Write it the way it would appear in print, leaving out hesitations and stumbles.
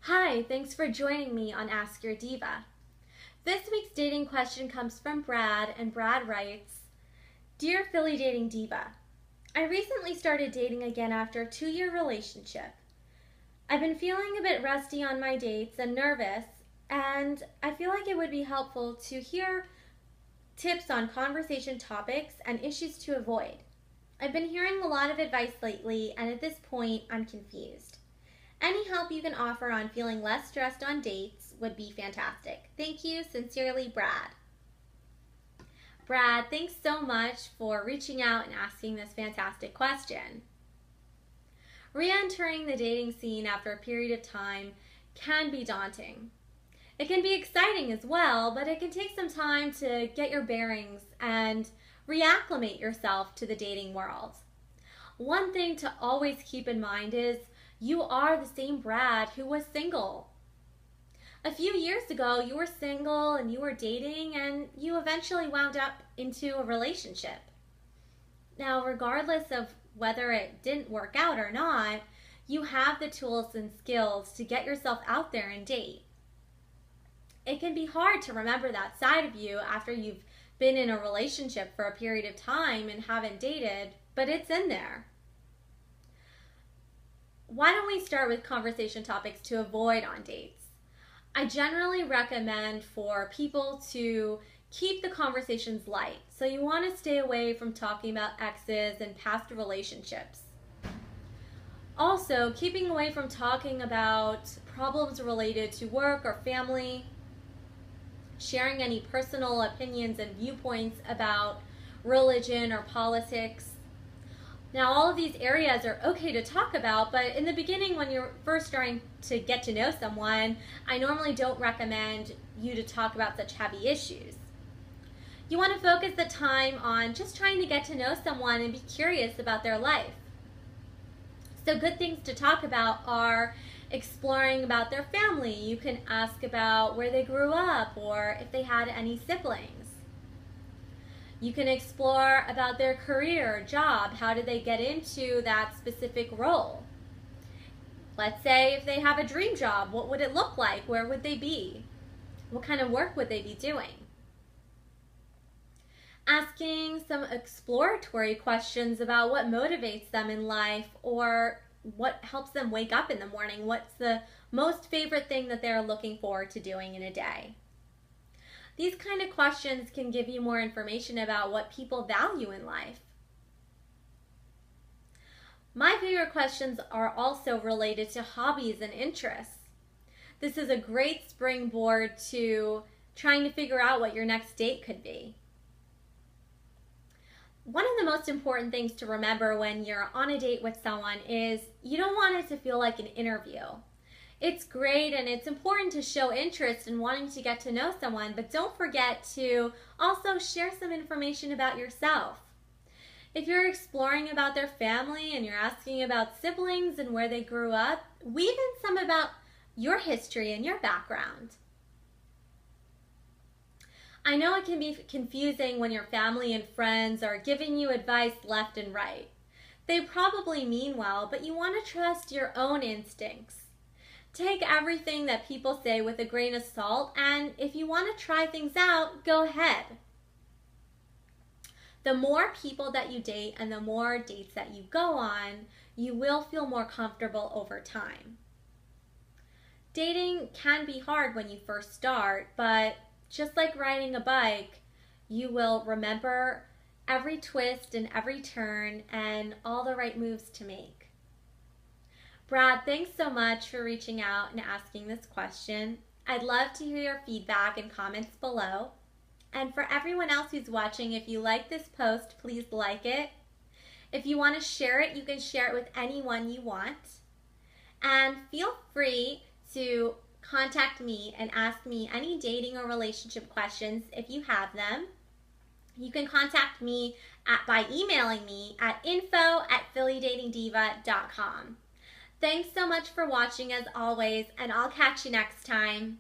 Hi, thanks for joining me on Ask Your Diva. This week's dating question comes from Brad, and Brad writes, Dear Philly Dating Diva, I recently started dating again after a 2-year relationship. I've been feeling a bit rusty on my dates and nervous, and I feel like it would be helpful to hear tips on conversation topics and issues to avoid. I've been hearing a lot of advice lately, and at this point, I'm confused. Any help you can offer on feeling less stressed on dates would be fantastic. Thank you, sincerely, Brad. Brad, thanks so much for reaching out and asking this fantastic question. Re-entering the dating scene after a period of time can be daunting. It can be exciting as well, but it can take some time to get your bearings and reacclimate yourself to the dating world. One thing to always keep in mind is you are the same Brad who was single. A few years ago, you were single and you were dating, and you eventually wound up into a relationship. Now, regardless of whether it didn't work out or not, you have the tools and skills to get yourself out there and date. It can be hard to remember that side of you after you've been in a relationship for a period of time and haven't dated, but it's in there. Why don't we start with conversation topics to avoid on dates? I generally recommend for people to keep the conversations light. So you want to stay away from talking about exes and past relationships. Also, keeping away from talking about problems related to work or family, sharing any personal opinions and viewpoints about religion or politics. Now, all of these areas are okay to talk about, but in the beginning, when you're first starting to get to know someone, I normally don't recommend you to talk about such heavy issues. You want to focus the time on just trying to get to know someone and be curious about their life. So good things to talk about are exploring about their family. You can ask about where they grew up or if they had any siblings. You can explore about their career, job, how did they get into that specific role. Let's say if they have a dream job, what would it look like? Where would they be? What kind of work would they be doing? Asking some exploratory questions about what motivates them in life or what helps them wake up in the morning. What's the most favorite thing that they're looking forward to doing in a day? These kind of questions can give you more information about what people value in life. My favorite questions are also related to hobbies and interests. This is a great springboard to trying to figure out what your next date could be. One of the most important things to remember when you're on a date with someone is you don't want it to feel like an interview. It's great and it's important to show interest in wanting to get to know someone, but don't forget to also share some information about yourself. If you're exploring about their family and you're asking about siblings and where they grew up, weave in some about your history and your background. I know it can be confusing when your family and friends are giving you advice left and right. They probably mean well, but you want to trust your own instincts. Take everything that people say with a grain of salt, and if you want to try things out, go ahead. The more people that you date and the more dates that you go on, you will feel more comfortable over time. Dating can be hard when you first start, but just like riding a bike, you will remember every twist and every turn and all the right moves to make. Brad, thanks so much for reaching out and asking this question. I'd love to hear your feedback and comments below. And for everyone else who's watching, if you like this post, please like it. If you want to share it, you can share it with anyone you want. And feel free to contact me and ask me any dating or relationship questions if you have them. You can contact me by emailing me at info@phillydatingdiva.com. Thanks so much for watching as always, and I'll catch you next time.